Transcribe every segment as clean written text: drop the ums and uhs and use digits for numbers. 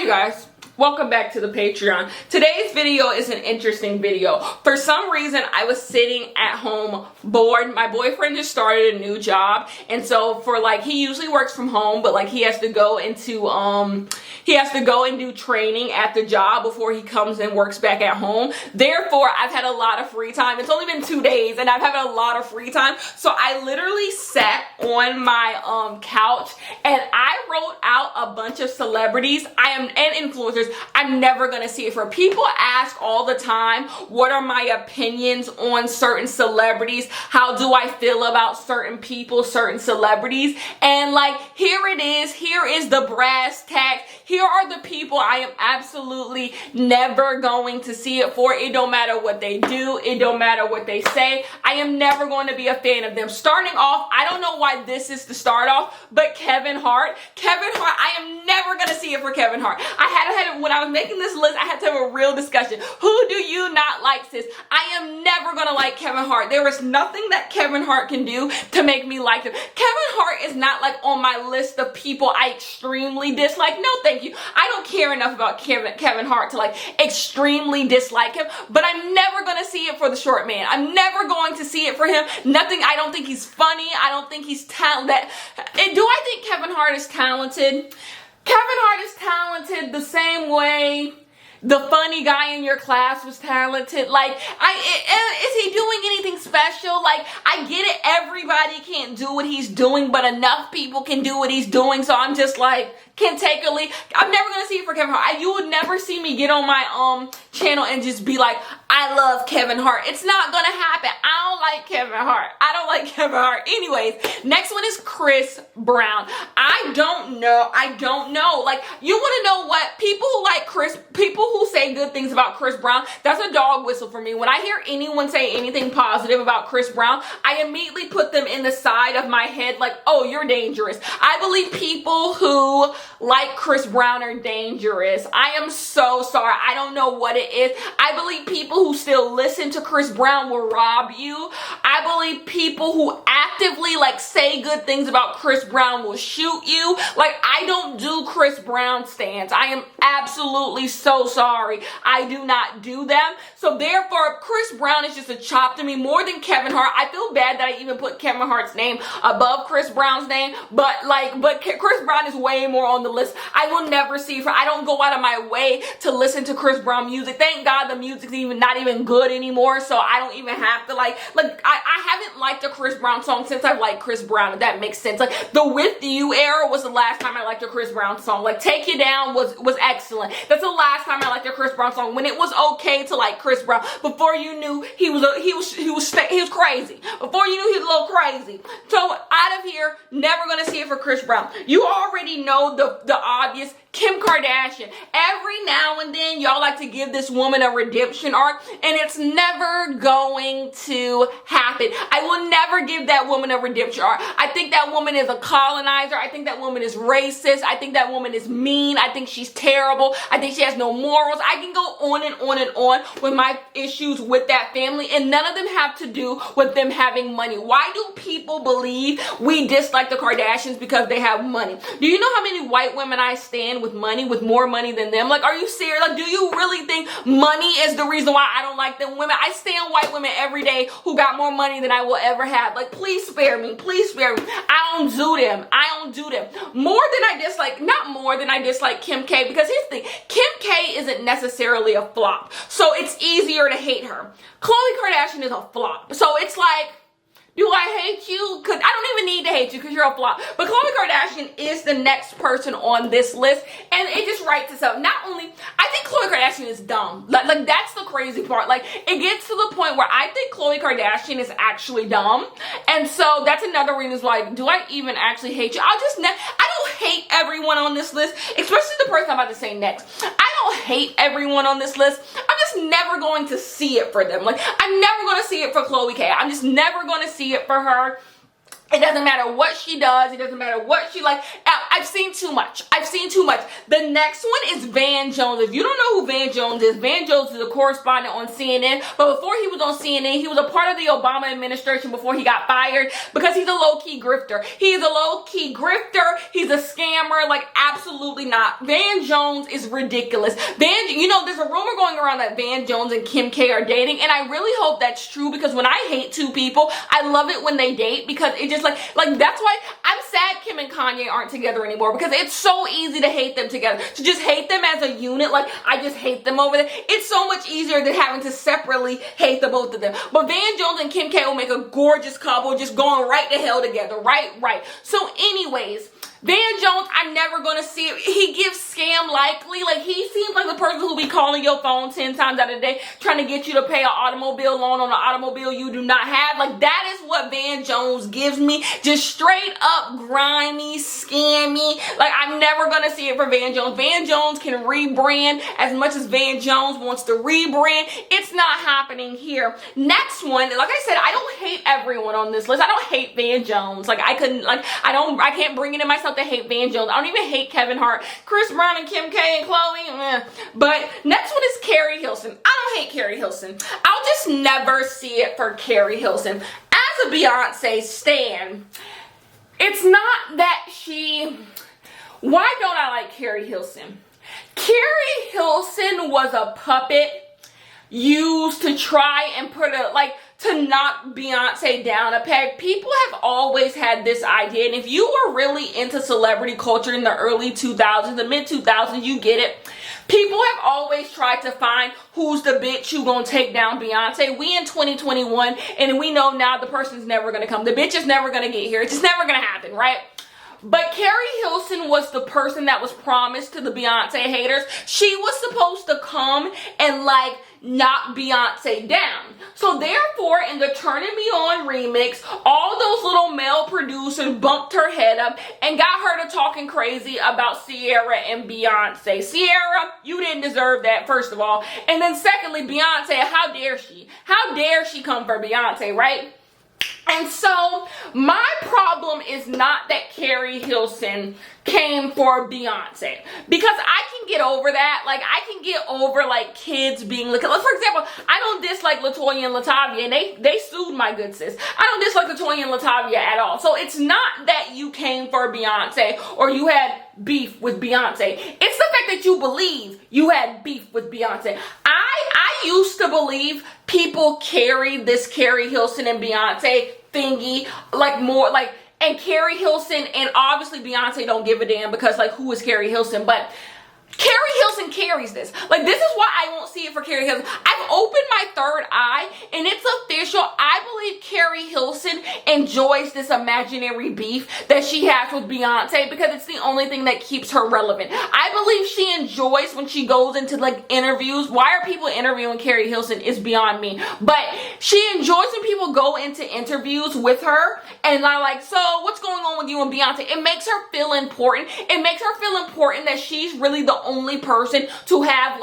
Hey guys, welcome back to the Patreon. Today's video is an interesting video. For some reason, I was sitting at home bored. My boyfriend just started a new job, and so he usually works from home, but he has to go and do training at the job before he comes and works back at home. Therefore, I've had a lot of free time. It's only been 2 days and I've had a lot of free time. So I literally sat on my couch and I wrote out a bunch of celebrities and influencers I'm never gonna see it for. People ask all the time, what are my opinions on certain celebrities? How do I feel about certain people, certain celebrities? And here it is. Here is the brass tacks. Here are the people I am absolutely never going to see it for. It don't matter what they do. It don't matter what they say. I am never going to be a fan of them. Starting off, I don't know why this is the start off, but Kevin Hart. Kevin Hart, I am never going to see it for Kevin Hart. When I was making this list, I had to have a real discussion. Who do you not like, sis? I am never going to like Kevin Hart. There is nothing that Kevin Hart can do to make me like him. Kevin Hart is not on my list of people I extremely dislike. No, thank you. I don't care enough about Kevin Hart to extremely dislike him, but I'm never going to see it for the short man. I'm never going to see it for him. Nothing. I don't think he's funny. I don't think he's talented. Do I think Kevin Hart is talented? Kevin Hart is talented the same way the funny guy in your class was talented. Is he doing anything special? I get it. Everybody can't do what he's doing, but enough people can do what he's doing. So I'm just can take a leap. I'm never going to see it for Kevin Hart. You would never see me get on my channel and just be like, I love Kevin Hart. It's not going to happen. I don't like Kevin Hart. I don't like Kevin Hart. Anyways, next one is Chris Brown. I don't know. You want to know what? People who say good things about Chris Brown, that's a dog whistle for me. When I hear anyone say anything positive about Chris Brown, I immediately put them in the side of my head oh, you're dangerous. I believe people who like Chris Brown are dangerous. I am so sorry. I don't know what it is. I believe people who still listen to Chris Brown will rob you. I believe people who actively say good things about Chris Brown will shoot you. I don't do Chris Brown stands. I am absolutely so sorry. I do not do them. So therefore, Chris Brown is just a chop to me more than Kevin Hart. I feel bad that I even put Kevin Hart's name above Chris Brown's name, but Chris Brown is way more on the list. I will never see I don't go out of my way to listen to Chris Brown music. Thank God the music's not even good anymore, so I don't even have to I haven't liked a Chris Brown song since I've liked Chris Brown, if that makes sense. The With You era was the last time I liked a Chris Brown song. Take You Down was excellent. That's the last time I liked a Chris Brown song, when it was okay to like Chris Brown. Before you knew he was crazy. Before you knew he was a little crazy. So out of here, never gonna see it for Chris Brown. You already know the obvious. Kim Kardashian. Every now and then, y'all like to give this woman a redemption arc, and it's never going to happen. I will never give that woman a redemption arc. I think that woman is a colonizer. I think that woman is racist. I think that woman is mean. I think she's terrible. I think she has no morals. I can go on and on and on with my issues with that family, and none of them have to do with them having money. Why do people believe we dislike the Kardashians because they have money? Do you know how many white women I stand with money, with more money than them? Are you serious? Do you really think money is the reason why I don't like them women? I stand white women every day who got more money than I will ever have. Please spare me. Please spare me. I don't do them. Not more than I dislike Kim K, because here's the thing. Kim K isn't necessarily a flop, so it's easier to hate her. Khloe Kardashian is a flop, so it's do I hate you? Because I don't even need to hate you because you're a flop. But Khloe Kardashian is the next person on this list, and it just writes itself. Not only, I think Khloe Kardashian is dumb. That's the crazy part. It gets to the point where I think Khloe Kardashian is actually dumb, and so that's another reason. Do I even actually hate you? I don't hate everyone on this list, especially the person I'm about to say next. I don't hate everyone on this list. I'm just never going to see it for them. I'm never going to see it for Khloe K. I'm just never going to see it for her. It doesn't matter what she does. It doesn't matter what she like. I've seen too much. I've seen too much. The next one is Van Jones. If you don't know who Van Jones is a correspondent on CNN. But before he was on CNN, he was a part of the Obama administration before he got fired because he's a low-key grifter. He is a low-key grifter. He's a scammer. Like, absolutely not. Van Jones is ridiculous. There's a rumor going around that Van Jones and Kim K are dating, and I really hope that's true because when I hate two people, I love it when they date because it just like that's why I'm sad Kim and Kanye aren't together anymore because it's so easy to hate them together. To just hate them as a unit, like I just hate them over there. It's so much easier than having to separately hate the both of them. But Van Jones and Kim K will make a gorgeous couple just going right to hell together. Right. So anyways, Van Jones, I'm never going to see it. He gives scam likely. Like, he seems like the person who be calling your phone 10 times out of the day trying to get you to pay an automobile loan on an automobile you do not have. Like, that is what Van Jones gives me. Just straight up grimy, scammy. Like, I'm never going to see it for Van Jones. Van Jones can rebrand as much as Van Jones wants to rebrand. It's not happening here. Next one, like I said, I don't hate everyone on this list. I don't hate Van Jones. Like, I can't bring it in myself to hate Van Jones. I don't even hate Kevin Hart, Chris Brown, and Kim K and Chloe. But next one is Carrie Hilson. I don't hate Carrie Hilson. I'll just never see it for Carrie Hilson. As a Beyonce stan, it's not that why don't I like Carrie Hilson? Carrie Hilson was a puppet used to try and to knock Beyonce down a peg. People have always had this idea, and if you were really into celebrity culture in the early 2000s, the mid 2000s, you get it. People have always tried to find who's the bitch who gonna take down Beyonce. We in 2021, and we know now the person's never gonna come. The bitch is never gonna get here. It's just never gonna happen, right? But Carrie Hilson was the person that was promised to the Beyonce haters. She was supposed to come and knock Beyonce down. So therefore, in the Turning Me On remix, all those little male producers bumped her head up and got her to talking crazy about Ciara and Beyonce. Ciara, you didn't deserve that, first of all. And then secondly, Beyonce, how dare she? How dare she come for Beyonce, right? And so my problem is not that Carrie Hilson came for Beyonce, because I can get over that. Like, I can get over kids being for example, I don't dislike LaToya and Latavia, and they sued my good sis. I don't dislike LaToya and Latavia at all. So it's not that you came for Beyonce or you had beef with Beyonce. It's the fact that you believe you had beef with Beyonce. I used to believe people carried this Carrie Hilson and Beyonce thingy and Carrie Hilson, and obviously Beyonce don't give a damn because who is Carrie Hilson? But Carrie Hilson carries this. This is why I won't see it for Carrie Hilson. I've opened my third eye, and it's official. I believe Carrie Hilson enjoys this imaginary beef that she has with Beyonce because it's the only thing that keeps her relevant. I believe she enjoys when she goes into interviews. Why are people interviewing Carrie Hilson is beyond me. But she enjoys when people go into interviews with her and are so what's going on with you and Beyonce? It makes her feel important. It makes her feel important that she's really the only person to have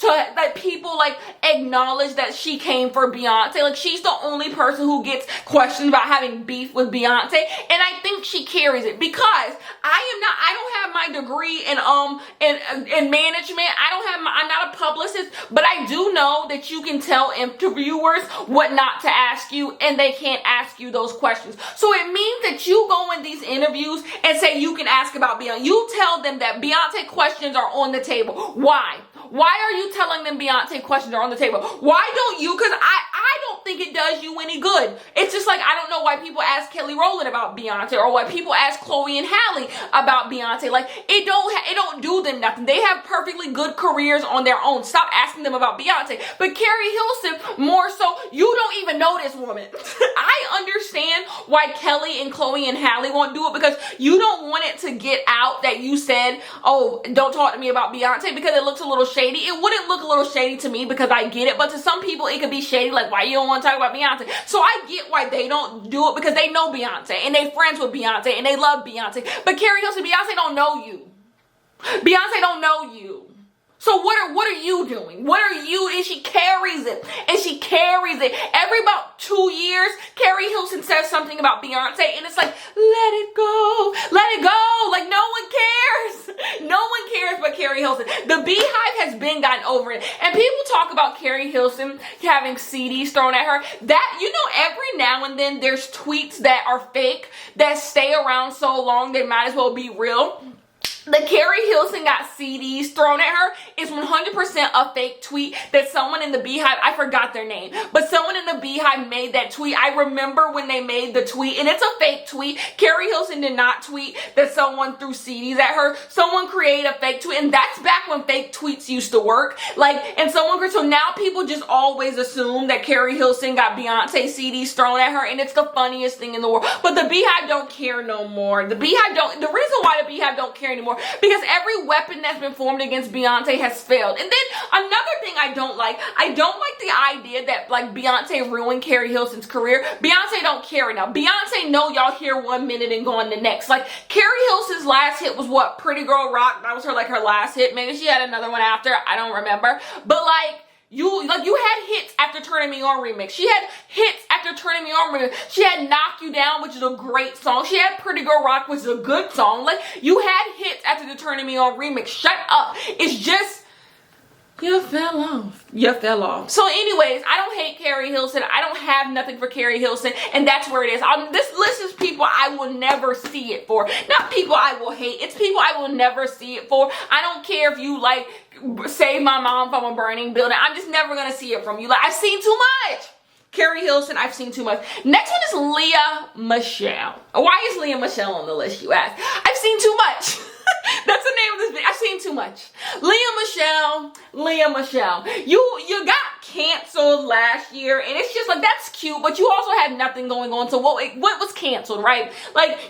that people acknowledge that she came for Beyonce. She's the only person who gets questioned about having beef with Beyonce, and I think she carries it because I don't have my degree in management. I'm not a publicist, but I do know that you can tell interviewers what not to ask you, and they can't ask you those questions. So it means that you go in these interviews and say you can ask about Beyonce. You tell them that Beyonce questions are on the table. Why? Why are you telling them Beyonce questions are on the table? Why don't you? Because I don't think it does you any good. It's just I don't know why people ask Kelly Rowland about Beyonce or why people ask Chloe and Halle about Beyonce. It don't do them nothing. They have perfectly good careers on their own. Stop asking them about Beyonce. But Carrie Hilson, more so, you don't even know this woman. I understand why Kelly and Chloe and Halle won't do it because you don't want it to get out that you said, oh, don't talk to me about Beyonce because it looks a little shady. It wouldn't look a little shady to me because I get it, but to some people it could be shady, why you don't want to talk about Beyonce. So I get why they don't do it because they know Beyonce and they friends with Beyonce and they love Beyonce. But Carrie Hilson, Beyonce don't know you. Beyonce don't know you. So So what are you doing? What are you? And she carries it. And she carries it. Every about 2 years, Carrie Hilson says something about Beyonce, and it's like, let it go. Let it go. Like, no one cares. No one cares but Carrie Hilson. The Beehive has been gotten over it. And people talk about Carrie Hilson having CDs thrown at her. That, you know, every now and then there's tweets that are fake that stay around so long they might as well be real. The Carrie Hilson got CDs thrown at her is 100% a fake tweet that someone in the Beehive, I forgot their name, but someone in the Beehive made that tweet. I remember when they made the tweet, and it's a fake tweet. Carrie Hilson did not tweet that someone threw CDs at her. Someone created a fake tweet, and that's back when fake tweets used to work. So now people just always assume that Carrie Hilson got Beyonce CDs thrown at her, and it's the funniest thing in the world. But the Beehive don't care no more. The reason why the Beehive don't care anymore, because every weapon that's been formed against Beyonce has failed. And then another thing I don't like the idea that like Beyonce ruined Carrie Hilson's career. Beyonce don't care now. Beyonce know y'all here 1 minute and gone the next. Like, Carrie Hilson's last hit was what? Pretty Girl Rock. That was her last hit. Maybe she had another one after. I don't remember. But you had hits after Turning Me On remix. She had hits after Turning Me On remix. She had Knock You Down, which is a great song. She had Pretty Girl Rock, which is a good song. Like, you had hits after the Turning Me On remix. Shut up. It's just, you fell off. You fell off. So anyways, I don't hate Carrie Hilson. I don't have nothing for Carrie Hilson, and that's where it is. This list is people I will never see it for. Not people I will hate. It's people I will never see it for. I don't care if you save my mom from a burning building. I'm just never gonna see it from you. I've seen too much. Carrie Hilson, I've seen too much. Next one is Lea Michele. Why is Lea Michele on the list, you ask? I've seen too much. That's the name of this video. I've seen too much. Lea Michele. You got canceled last year, and it's just that's cute, but you also had nothing going on. So what was canceled, right?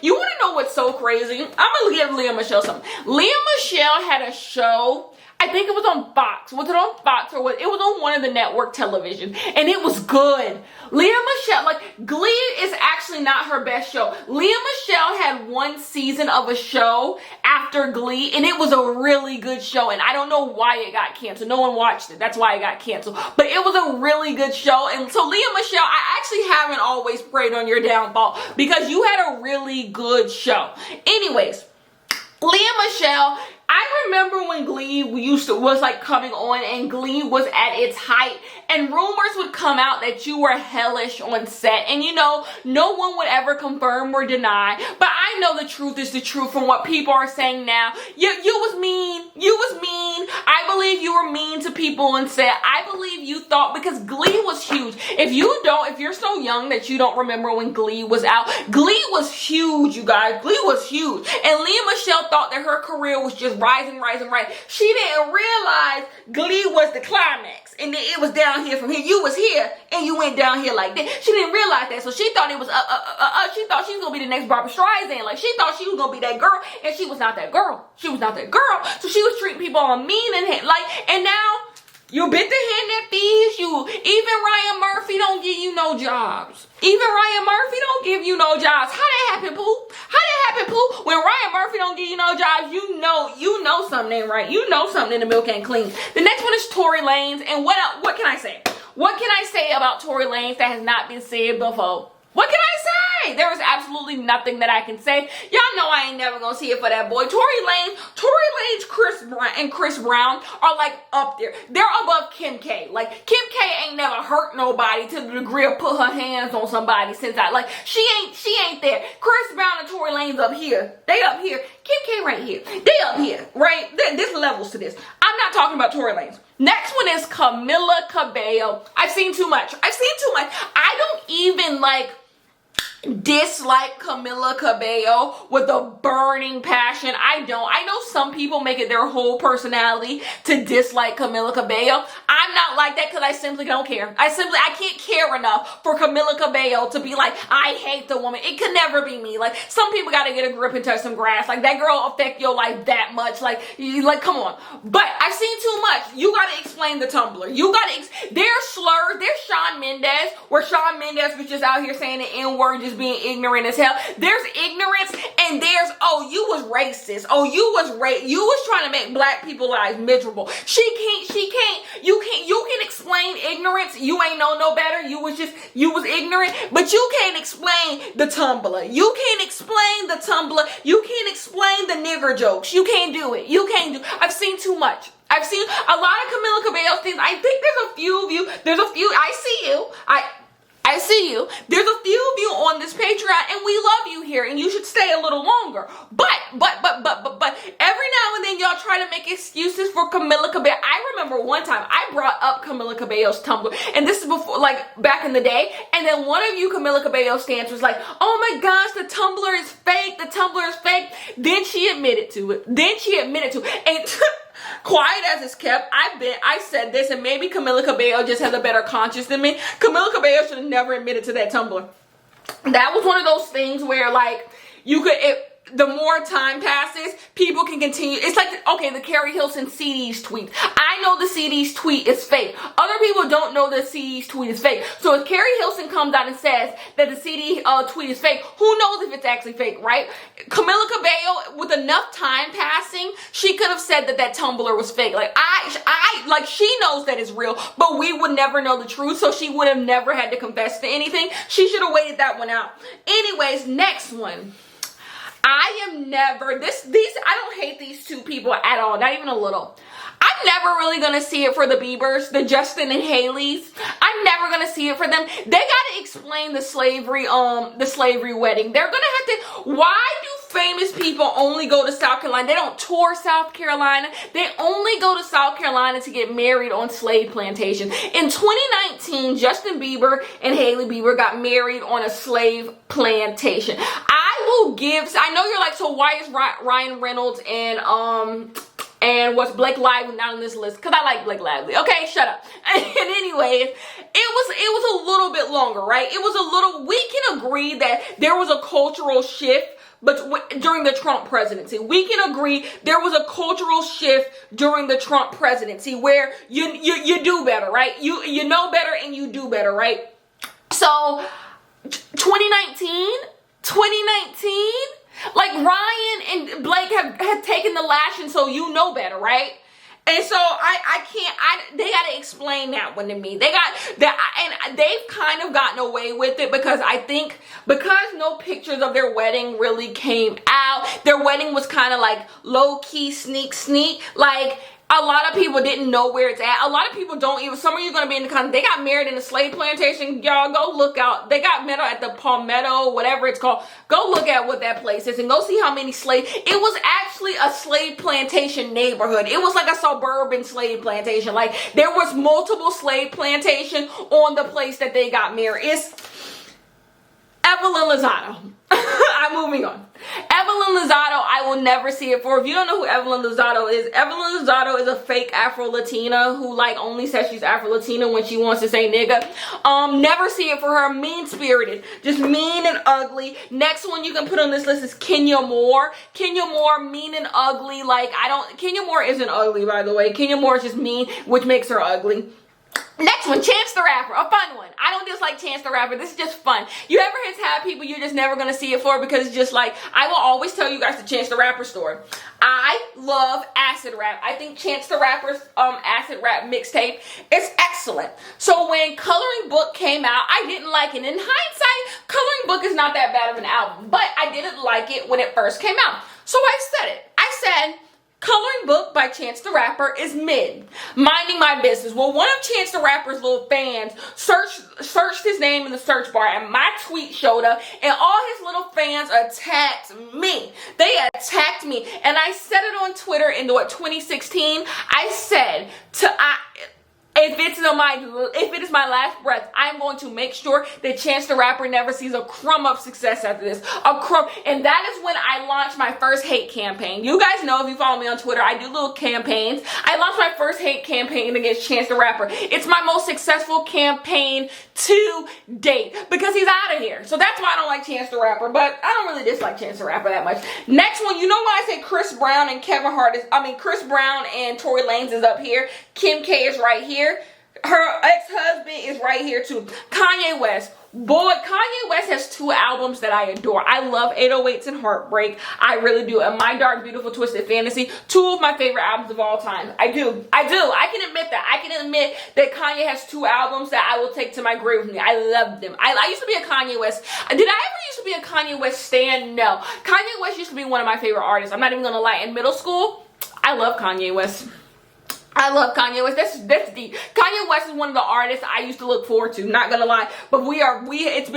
You want to know what's so crazy? I'm gonna give Lea Michele something. Lea Michele had a show. I think it was on Fox. Was it on Fox or what? It was on one of the network television, and it was good. Lea Michele, Glee is actually not her best show. Lea Michele had one season of a show after Glee, and it was a really good show, and I don't know why it got canceled. No one watched it. That's why it got canceled. But it was a really good show, and so Lea Michele, I actually haven't always prayed on your downfall because you had a really good show. Anyways, Lea Michele, I remember when Glee was coming on, and Glee was at its height, and rumors would come out that you were hellish on set, and no one would ever confirm or deny, but I know the truth is the truth from what people are saying now. You was mean. I believe you were mean to people on set. I believe you thought, because Glee was huge. If you're so young that you don't remember when Glee was out, Glee was huge, you guys. Glee was huge, and Lea Michele thought that her career was just rising. She didn't realize Glee was the climax, and then it was down here from here. You was here, and you went down here like that. She didn't realize that, so she thought it was she thought she was gonna be the next Barbra Streisand. She thought she was gonna be that girl, and she was not that girl. So she was treating people all mean and now you bit the hand that feeds you. Even Ryan Murphy don't give you no jobs. How that happen, Pooh? When Ryan Murphy don't give you no jobs, you know something ain't right. You know something in the milk ain't clean. The next one is Tory Lanez, and what can I say? What can I say about Tory Lanez that has not been said before? What can I say? There is absolutely nothing that I can say. Y'all know I ain't never gonna see it for that boy. Tory Lanez, Chris Brown are up there. They're above Kim K. Kim K ain't never hurt nobody to the degree of put her hands on somebody since she ain't there. Chris Brown and Tory Lanez up here. They up here. Kim K right here. They up here, right? There's levels to this. I'm not talking about Tory Lanez. Next one is Camila Cabello. I've seen too much. I don't even dislike Camila Cabello with a burning passion. I don't. I know some people make it their whole personality to dislike Camila Cabello. I'm not like that because I simply don't care. I can't care enough for Camila Cabello to be I hate the woman. It could never be me. Some people got to get a grip and touch some grass. That girl affect your life that much. Come on. But I've seen too much. You got to explain the Tumblr. There's slurs. There's Shawn Mendes, where Shawn Mendes was just out here saying the N-word just being ignorant as hell. There's ignorance and there's, oh, you was racist. Oh, you was trying to make black people's lives miserable. You can explain ignorance. You ain't know no better. You was ignorant, but you can't explain the Tumblr. You can't explain the Tumblr. You can't explain the nigger jokes. You can't do it. I've seen too much. I've seen a lot of Camila Cabello things. I think there's a few of you. I see you. I see you. There's a few of you on this Patreon, and we love you here, and you should stay a little longer. But every now and then y'all try to make excuses for Camila Cabello. I remember one time I brought up Camila Cabello's Tumblr, and this is before, like, back in the day, and then one of you Camila Cabello stans was like, oh my gosh, the Tumblr is fake. The Tumblr is fake. Then she admitted to it. And quiet as it's kept, I said this, and maybe Camila Cabello just has a better conscience than me. Camila Cabello should have never admitted to that Tumblr. That was one of those things where, like, the more time passes, people can continue. It's like, okay, the Carrie Hilson CD's tweet. I know the CD's tweet is fake. Other people don't know the CD's tweet is fake. So if Carrie Hilson comes out and says that the CD tweet is fake, who knows if it's actually fake, right? Camila Cabello, with enough time passing, she could have said that Tumblr was fake. Like, like, she knows that it's real, but we would never know the truth, so she would have never had to confess to anything. She should have waited that one out. Anyways, next one. I don't hate these two people at all, not even a little. I'm never really gonna see it for the Biebers, the Justin and Haley's. I'm never gonna see it for them. They gotta explain the slavery wedding. They're gonna have to. Why do famous people only go to South Carolina? They don't tour South Carolina. They only go to South Carolina to get married on slave plantation. In 2019, Justin Bieber and Hailey Bieber got married on a slave plantation. I know you're like, so why is Ryan Reynolds and what's Blake Lively not on this list? Because I like Blake Lively. Okay, shut up. And anyways, it was a little bit longer, right? We can agree that there was a cultural shift during the Trump presidency. We can agree there was a cultural shift during the Trump presidency where you do better, right? You know better and you do better, right? So 2019, like, Ryan and Blake have taken the lashing, so you know better, right? And so they gotta explain that one to me. They got that, and they've kind of gotten away with it because no pictures of their wedding really came out. Their wedding was kind of like low-key, sneak, like, a lot of people didn't know where it's at. A lot of people don't even, some of you are going to be in the comments, they got married in a slave plantation. Y'all go look out. They got married at the Palmetto, whatever it's called. Go look at what that place is and go see how many slaves. It was actually a slave plantation neighborhood. It was like a suburban slave plantation. Like, there was multiple slave plantation on the place that they got married. It's Evelyn Lozado. I'm moving on. Evelyn Lozado, I will never see it for. If you don't know who Evelyn Lozado is a fake Afro-Latina who, like, only says she's Afro-Latina when she wants to say nigga. Never see it for her. Mean-spirited. Just mean and ugly. Next one you can put on this list is Kenya Moore. Kenya Moore, mean and ugly. Like, Kenya Moore isn't ugly, by the way. Kenya Moore is just mean, which makes her ugly. Next one, Chance the Rapper, a fun one. I don't dislike Chance the Rapper. This is just fun. You ever have people you're just never going to see it for because it's just like, I will always tell you guys the Chance the Rapper story. I love acid rap. I think Chance the Rapper's acid rap mixtape is excellent. So when Coloring Book came out, I didn't like it. In hindsight, Coloring Book is not that bad of an album, but I didn't like it when it first came out. So I said it. I said, Coloring Book by Chance the Rapper is mid. Minding My Business. Well, one of Chance the Rapper's little fans searched his name in the search bar, and my tweet showed up, and all his little fans attacked me. They attacked me, and I said it on Twitter in 2016. I said if it is my last breath, I'm going to make sure that Chance the Rapper never sees a crumb of success after this. A crumb. And that is when I launched my first hate campaign. You guys know, if you follow me on Twitter, I do little campaigns. I launched my first hate campaign against Chance the Rapper. It's my most successful campaign to date because he's out of here. So that's why I don't like Chance the Rapper, but I don't really dislike Chance the Rapper that much. Next one, you know why I say Chris Brown and Chris Brown and Tory Lanez is up here. Kim K is right here. Her ex-husband is right here too. Kanye West. Boy, Kanye West has 2 albums that I adore. I love 808s and Heartbreak. I really do. And My Dark, Beautiful, Twisted Fantasy, 2 of my favorite albums of all time. I do. I can admit that. I can admit that Kanye has 2 albums that I will take to my grave with me. I love them. I used to be a Kanye West. Did I ever used to be a Kanye West stan? No. Kanye West used to be one of my favorite artists. I'm not even going to lie. In middle school, I love Kanye West. I love Kanye West. That's deep. Kanye West is one of the artists I used to look forward to. Not gonna lie, but it's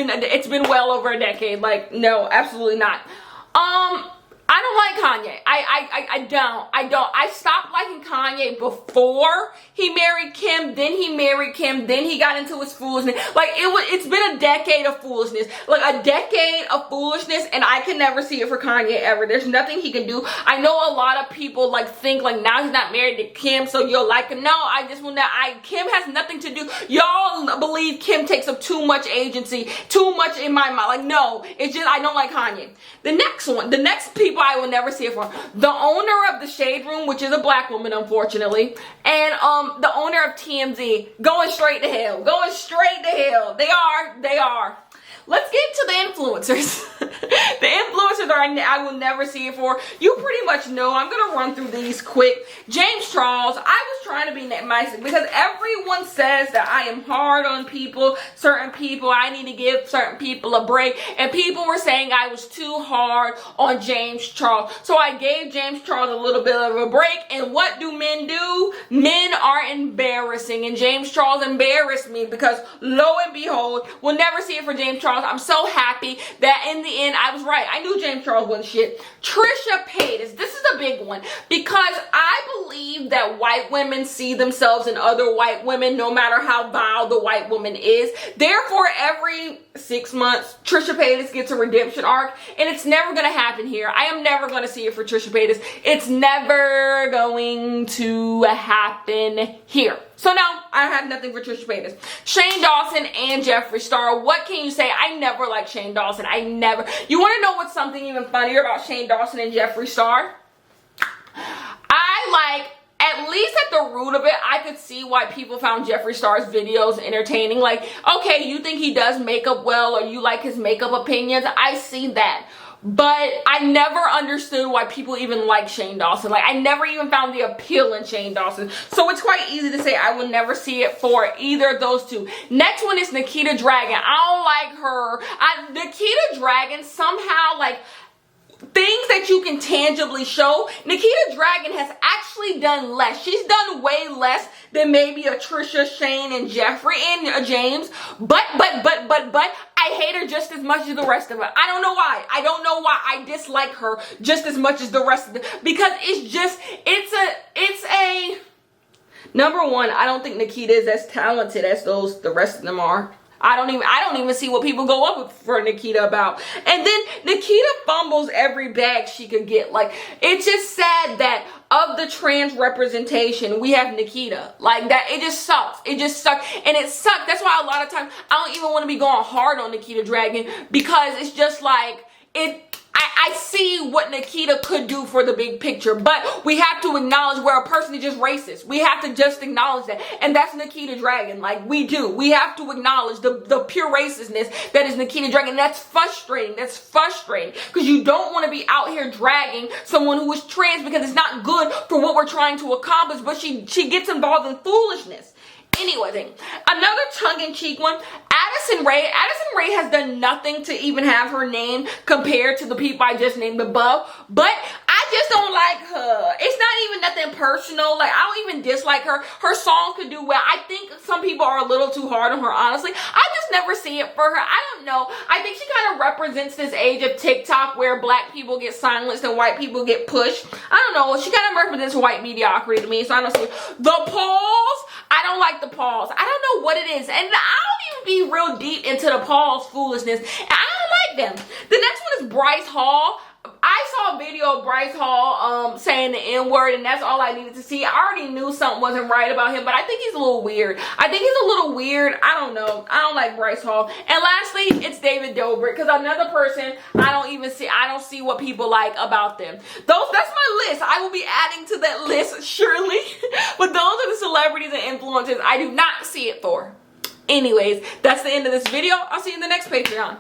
been well over a decade. Like, no, absolutely not. I don't like Kanye. I don't. I stopped liking Kanye before he married Kim. Then he married Kim. Then he got into his foolishness. Like, it's been a decade of foolishness. Like, a decade of foolishness, and I can never see it for Kanye ever. There's nothing he can do. I know a lot of people, like, think, like, now he's not married to Kim, so you'll like him. No, I just will not. Kim has nothing to do. Y'all believe Kim takes up too much agency, too much in my mind. Like, no, it's just, I don't like Kanye. The next people I will never see it from. The owner of the Shade Room, which is a black woman, unfortunately, and the owner of TMZ, going straight to hell. Going straight to hell. They are. Let's get to the influencers. The influencers I will never see it for. You pretty much know. I'm going to run through these quick. James Charles. I was trying to be nice because everyone says that I am hard on people, certain people. I need to give certain people a break. And people were saying I was too hard on James Charles. So I gave James Charles a little bit of a break. And what do men do? Men are embarrassing. And James Charles embarrassed me because lo and behold, we'll never see it for James Charles. I'm so happy that in the end I was right. I knew James Charles wasn't shit. Trisha Paytas. This is a big one because I believe that white women see themselves in other white women no matter how vile the white woman is. Therefore, every 6 months, Trisha Paytas gets a redemption arc, and it's never going to happen here. I am never going to see it for Trisha Paytas. It's never going to happen here. So now, I have nothing for Trisha Paytas. Shane Dawson and Jeffree Star. What can you say? I never liked Shane Dawson. I never. You want to know what's something even funnier about Shane Dawson and Jeffree Star? At least at the root of it, I could see why people found Jeffree Star's videos entertaining. Like, okay, you think he does makeup well, or you like his makeup opinions. I see that. But I never understood why people even like Shane Dawson. Like, I never even found the appeal in Shane Dawson. So it's quite easy to say I will never see it for either of those two. Next one is Nikita Dragun. I don't like her. Nikita Dragun somehow, like, things that you can tangibly show, Nikita Dragun has actually done less. She's done way less than maybe a Trisha, Shane, and Jeffree, and James. But, I hate her just as much as the rest of it. I don't know why. I don't know why I dislike her just as much as the rest of it. Because it's a, number one, I don't think Nikita is as talented as the rest of them are. I don't even see what people go up with for Nikita about. And then Nikita fumbles every bag she could get. Like, it's just sad that of the trans representation, we have Nikita. Like, that, it just sucks. It just sucks. And it sucks. That's why a lot of times I don't even want to be going hard on Nikita Dragun, because it's just like, I see what Nikita could do for the big picture, but we have to acknowledge where a person is just racist. We have to just acknowledge that. And that's Nikita Dragun. Like, we do. We have to acknowledge the pure racistness that is Nikita Dragun. That's frustrating. That's frustrating. Because you don't want to be out here dragging someone who is trans, because it's not good for what we're trying to accomplish, but she gets involved in foolishness. Anyway, another tongue-in-cheek one, Addison Rae. Addison Rae has done nothing to even have her name compared to the people I just named above, but I just don't like her. It's not even nothing personal. Like, I don't even dislike her. Her song could do well. I think some people are a little too hard on her, honestly. I just never see it for her. I don't know. I think she kind of represents this age of TikTok where black people get silenced and white people get pushed. I don't know. She kind of represents white mediocrity to me, so I don't see it. The Pauls, I don't like the Pauls. I don't know what it is. And I don't even be real deep into the Pauls foolishness. And I don't like them. The next one is Bryce Hall. I saw a video of Bryce Hall saying the N-word, and that's all I needed to see. I already knew something wasn't right about him, but I think he's a little weird. I don't know. I don't like Bryce Hall. And lastly, it's David Dobrik, because another person I don't see what people like about them. That's my list. I will be adding to that list, surely. But those are the celebrities and influencers I do not see it for. Anyways, that's the end of this video. I'll see you in the next Patreon.